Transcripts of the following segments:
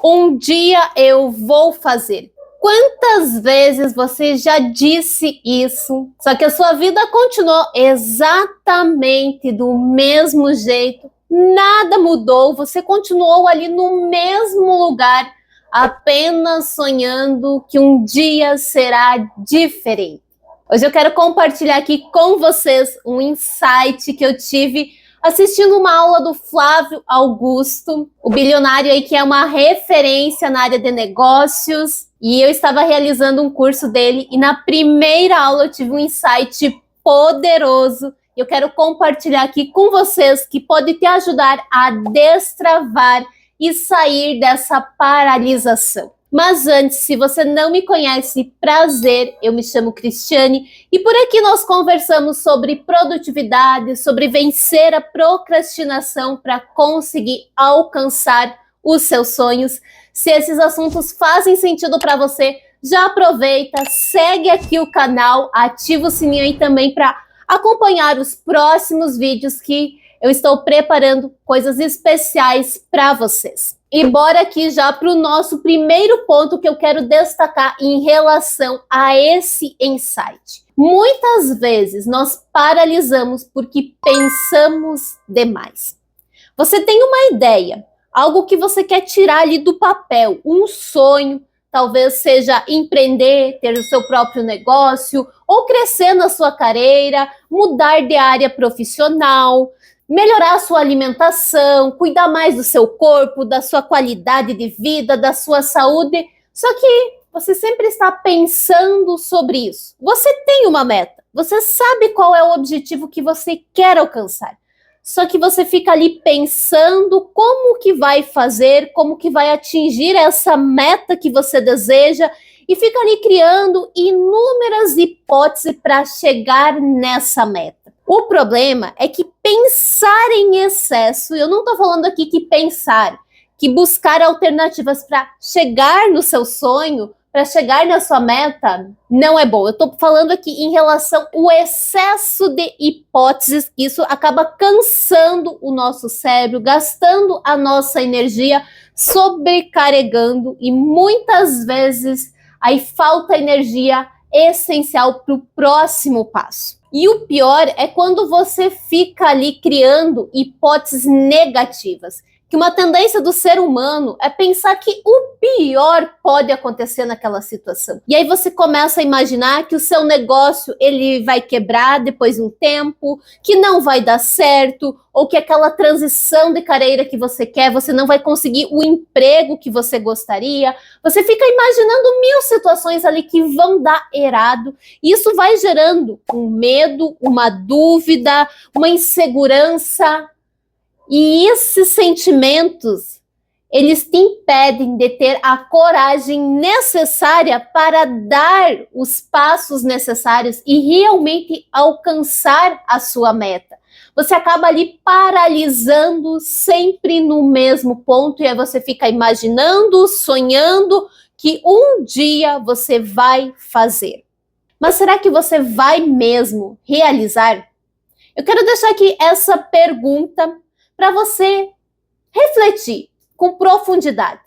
Um dia eu vou fazer. Quantas vezes você já disse isso? Só que a sua vida continuou exatamente do mesmo jeito. Nada mudou, você continuou ali no mesmo lugar, apenas sonhando que um dia será diferente. Hoje eu quero compartilhar aqui com vocês um insight que eu tive assistindo uma aula do Flávio Augusto, o bilionário aí que é uma referência na área de negócios, e eu estava realizando um curso dele e na primeira aula eu tive um insight poderoso. Eu quero compartilhar aqui com vocês que pode te ajudar a destravar e sair dessa paralisação. Mas antes, se você não me conhece, prazer, eu me chamo Cristiane e por aqui nós conversamos sobre produtividade, sobre vencer a procrastinação para conseguir alcançar os seus sonhos. Se esses assuntos fazem sentido para você, já aproveita, segue aqui o canal, ativa o sininho aí também para acompanhar os próximos vídeos que eu estou preparando coisas especiais para vocês. E bora aqui já para o nosso primeiro ponto que eu quero destacar em relação a esse insight. Muitas vezes nós paralisamos porque pensamos demais. Você tem uma ideia, algo que você quer tirar ali do papel, um sonho, talvez seja empreender, ter o seu próprio negócio, ou crescer na sua carreira, mudar de área profissional, melhorar a sua alimentação, cuidar mais do seu corpo, da sua qualidade de vida, da sua saúde. Só que você sempre está pensando sobre isso. Você tem uma meta, você sabe qual é o objetivo que você quer alcançar. Só que você fica ali pensando como que vai fazer, como que vai atingir essa meta que você deseja e fica ali criando inúmeras hipóteses para chegar nessa meta. O problema é que pensar em excesso, eu não estou falando aqui que pensar, que buscar alternativas para chegar no seu sonho, para chegar na sua meta, não é bom. Eu estou falando aqui em relação ao excesso de hipóteses, isso acaba cansando o nosso cérebro, gastando a nossa energia, sobrecarregando e muitas vezes aí falta energia essencial para o próximo passo. E o pior é quando você fica ali criando hipóteses negativas, que uma tendência do ser humano é pensar que o pior pode acontecer naquela situação. E aí você começa a imaginar que o seu negócio ele vai quebrar depois de um tempo, que não vai dar certo, ou que aquela transição de carreira que você quer, você não vai conseguir o emprego que você gostaria. Você fica imaginando mil situações ali que vão dar errado. E isso vai gerando um medo, uma dúvida, uma insegurança. E esses sentimentos, eles te impedem de ter a coragem necessária para dar os passos necessários e realmente alcançar a sua meta. Você acaba ali paralisando sempre no mesmo ponto e aí você fica imaginando, sonhando que um dia você vai fazer. Mas será que você vai mesmo realizar? Eu quero deixar aqui essa pergunta para você refletir com profundidade.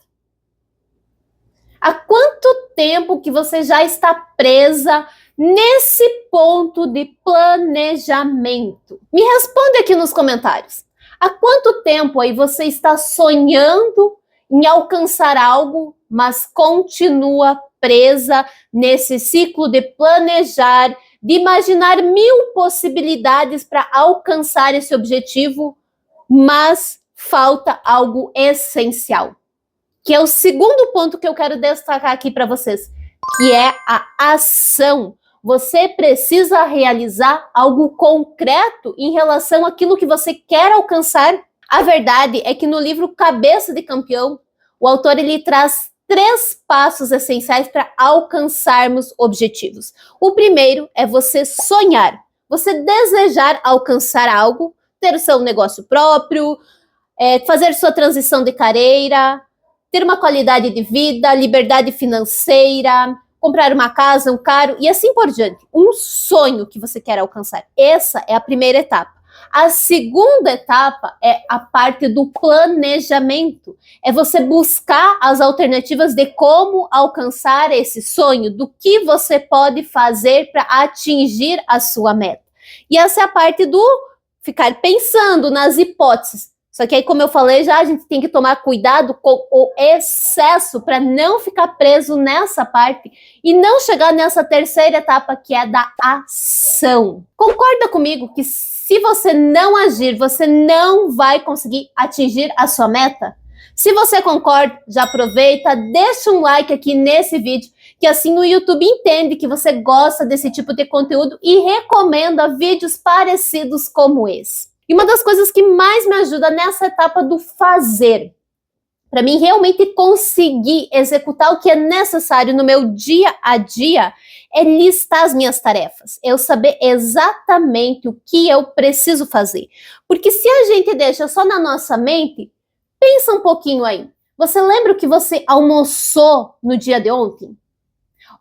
Há quanto tempo que você já está presa nesse ponto de planejamento? Me responde aqui nos comentários. Há quanto tempo aí você está sonhando em alcançar algo, mas continua presa nesse ciclo de planejar, de imaginar mil possibilidades para alcançar esse objetivo, mas falta algo essencial, que é o segundo ponto que eu quero destacar aqui para vocês, que é a ação. Você precisa realizar algo concreto em relação àquilo que você quer alcançar. A verdade é que no livro Cabeça de Campeão, o autor ele traz 3 passos essenciais para alcançarmos objetivos. O primeiro é você sonhar, você desejar alcançar algo, ter o seu negócio próprio, fazer sua transição de carreira, ter uma qualidade de vida, liberdade financeira, comprar uma casa, um carro e assim por diante. Um sonho que você quer alcançar. Essa é a primeira etapa. A segunda etapa é a parte do planejamento. É você buscar as alternativas de como alcançar esse sonho, do que você pode fazer para atingir a sua meta. E essa é a parte do ficar pensando nas hipóteses. Só que aí, como eu falei já, a gente tem que tomar cuidado com o excesso para não ficar preso nessa parte e não chegar nessa terceira etapa, que é da ação. Concorda comigo que se você não agir, você não vai conseguir atingir a sua meta? Se você concorda, já aproveita, deixa um like aqui nesse vídeo, que assim o YouTube entende que você gosta desse tipo de conteúdo e recomenda vídeos parecidos como esse. E uma das coisas que mais me ajuda nessa etapa do fazer, para mim realmente conseguir executar o que é necessário no meu dia a dia, é listar as minhas tarefas. Eu saber exatamente o que eu preciso fazer. Porque se a gente deixa só na nossa mente, pensa um pouquinho aí. Você lembra o que você almoçou no dia de ontem?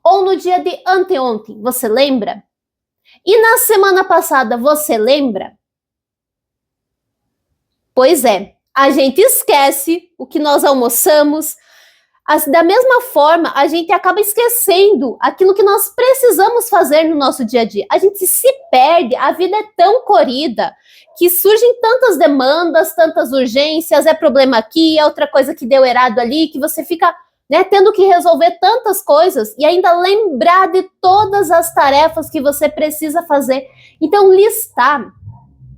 Ou no dia de anteontem? Você lembra? E na semana passada, você lembra? Pois é, a gente esquece o que nós almoçamos. Da mesma forma, a gente acaba esquecendo aquilo que nós precisamos fazer no nosso dia a dia. A gente se perde, a vida é tão corrida que surgem tantas demandas, tantas urgências, é problema aqui, é outra coisa que deu errado ali, que você fica, tendo que resolver tantas coisas e ainda lembrar de todas as tarefas que você precisa fazer. Então, listar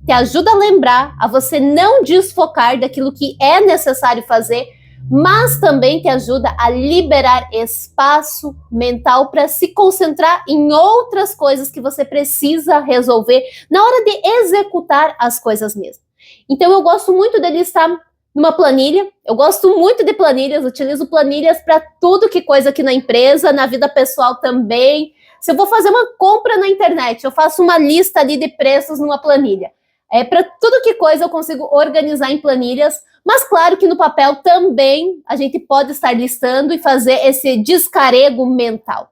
te ajuda a lembrar, a você não desfocar daquilo que é necessário fazer, mas também te ajuda a liberar espaço mental para se concentrar em outras coisas que você precisa resolver na hora de executar as coisas mesmo. Então, eu gosto muito de listar numa planilha, eu gosto muito de planilhas, utilizo planilhas para tudo que coisa aqui na empresa, na vida pessoal também. Se eu vou fazer uma compra na internet, eu faço uma lista ali de preços numa planilha. Para tudo que coisa eu consigo organizar em planilhas, mas claro que no papel também a gente pode estar listando e fazer esse descarrego mental.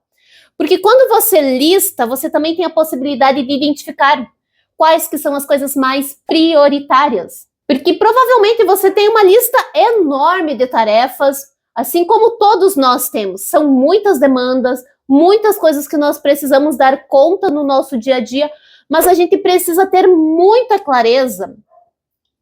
Porque quando você lista, você também tem a possibilidade de identificar quais que são as coisas mais prioritárias. Porque provavelmente você tem uma lista enorme de tarefas, assim como todos nós temos. São muitas demandas, muitas coisas que nós precisamos dar conta no nosso dia a dia, mas a gente precisa ter muita clareza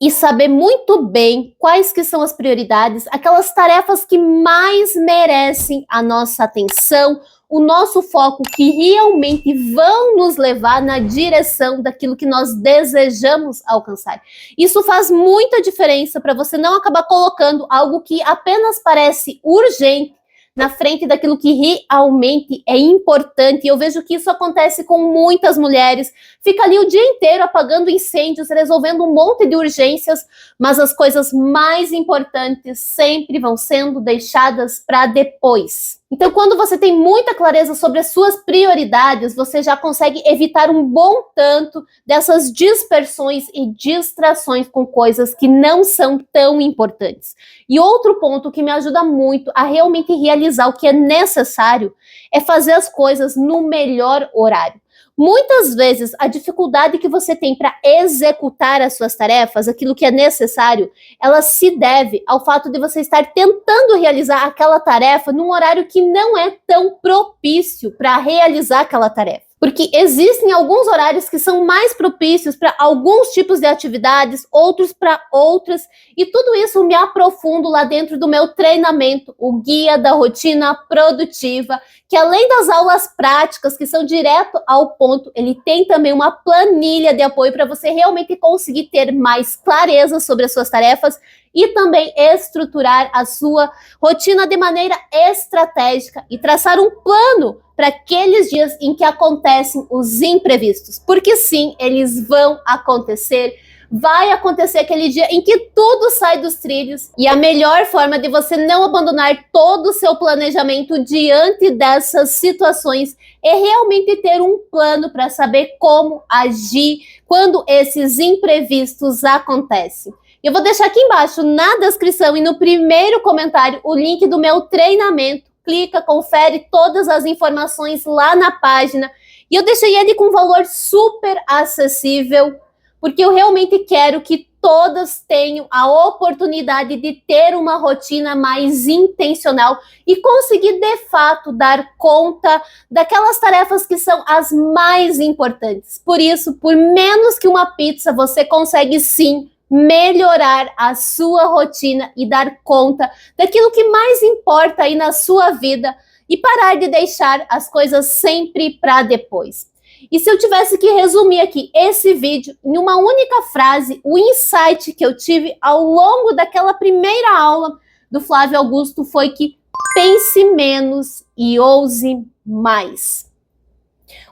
e saber muito bem quais que são as prioridades, aquelas tarefas que mais merecem a nossa atenção, o nosso foco, que realmente vão nos levar na direção daquilo que nós desejamos alcançar. Isso faz muita diferença para você não acabar colocando algo que apenas parece urgente na frente daquilo que realmente é importante. E eu vejo que isso acontece com muitas mulheres. Fica ali o dia inteiro apagando incêndios, resolvendo um monte de urgências, mas as coisas mais importantes sempre vão sendo deixadas para depois. Então, quando você tem muita clareza sobre as suas prioridades, você já consegue evitar um bom tanto dessas dispersões e distrações com coisas que não são tão importantes. E outro ponto que me ajuda muito a realmente realizar o que é necessário é fazer as coisas no melhor horário. Muitas vezes, a dificuldade que você tem para executar as suas tarefas, aquilo que é necessário, ela se deve ao fato de você estar tentando realizar aquela tarefa num horário que não é tão propício para realizar aquela tarefa. Porque existem alguns horários que são mais propícios para alguns tipos de atividades, outros para outras, e tudo isso me aprofundo lá dentro do meu treinamento, o Guia da Rotina Produtiva, que além das aulas práticas, que são direto ao ponto, ele tem também uma planilha de apoio para você realmente conseguir ter mais clareza sobre as suas tarefas e também estruturar a sua rotina de maneira estratégica e traçar um plano para aqueles dias em que acontecem os imprevistos. Porque sim, eles vão acontecer. Vai acontecer aquele dia em que tudo sai dos trilhos. E a melhor forma de você não abandonar todo o seu planejamento diante dessas situações é realmente ter um plano para saber como agir quando esses imprevistos acontecem. Eu vou deixar aqui embaixo na descrição e no primeiro comentário o link do meu treinamento. Clica, confere todas as informações lá na página. E eu deixei ele com um valor super acessível. porque eu realmente quero que todas tenham a oportunidade de ter uma rotina mais intencional e conseguir, de fato, dar conta daquelas tarefas que são as mais importantes. Por isso, por menos que uma pizza, você consegue sim melhorar a sua rotina e dar conta daquilo que mais importa aí na sua vida e parar de deixar as coisas sempre para depois. E se eu tivesse que resumir aqui esse vídeo em uma única frase, o insight que eu tive ao longo daquela primeira aula do Flávio Augusto foi que pense menos e ouse mais.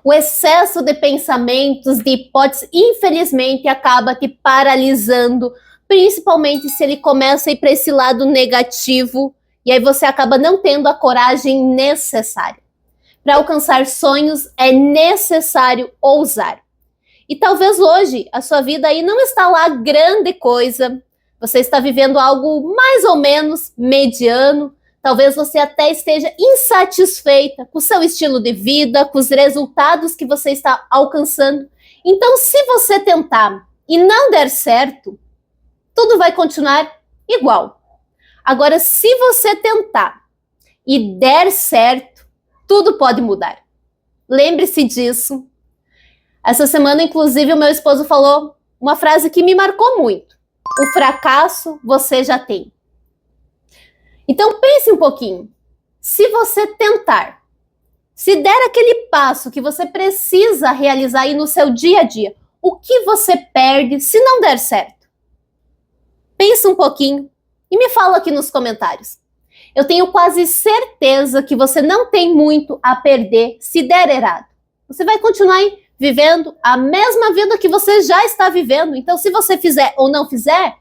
O excesso de pensamentos, de hipóteses, infelizmente, acaba te paralisando, principalmente se ele começa a ir para esse lado negativo, e aí você acaba não tendo a coragem necessária. Para alcançar sonhos, é necessário ousar. E talvez hoje a sua vida aí não está lá grande coisa, você está vivendo algo mais ou menos mediano, talvez você até esteja insatisfeita com o seu estilo de vida, com os resultados que você está alcançando. Então, se você tentar e não der certo, tudo vai continuar igual. Agora, se você tentar e der certo, tudo pode mudar. Lembre-se disso. Essa semana, inclusive, o meu esposo falou uma frase que me marcou muito. O fracasso você já tem. Então pense um pouquinho. Se você tentar, se der aquele passo que você precisa realizar aí no seu dia a dia, o que você perde se não der certo? Pense um pouquinho e me fala aqui nos comentários. Eu tenho quase certeza que você não tem muito a perder se der errado. Você vai continuar vivendo a mesma vida que você já está vivendo. Então, se você fizer ou não fizer,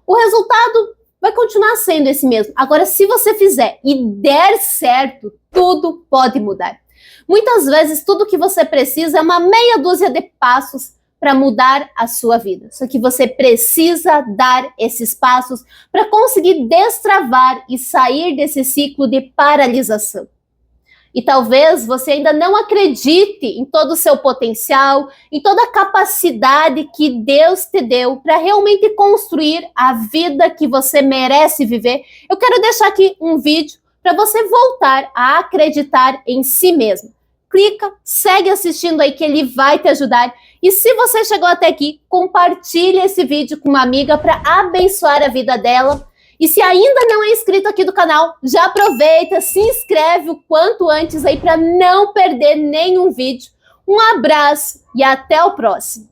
o resultado vai continuar sendo esse mesmo. Agora, se você fizer e der certo, tudo pode mudar. Muitas vezes, tudo que você precisa é uma meia dúzia de passos para mudar a sua vida. Só que você precisa dar esses passos para conseguir destravar e sair desse ciclo de paralisação. E talvez você ainda não acredite em todo o seu potencial, em toda a capacidade que Deus te deu para realmente construir a vida que você merece viver. Eu quero deixar aqui um vídeo para você voltar a acreditar em si mesmo. Clica, segue assistindo aí que ele vai te ajudar. E se você chegou até aqui, compartilhe esse vídeo com uma amiga para abençoar a vida dela. E se ainda não é inscrito aqui do canal, já aproveita, se inscreve o quanto antes aí para não perder nenhum vídeo. Um abraço e até o próximo.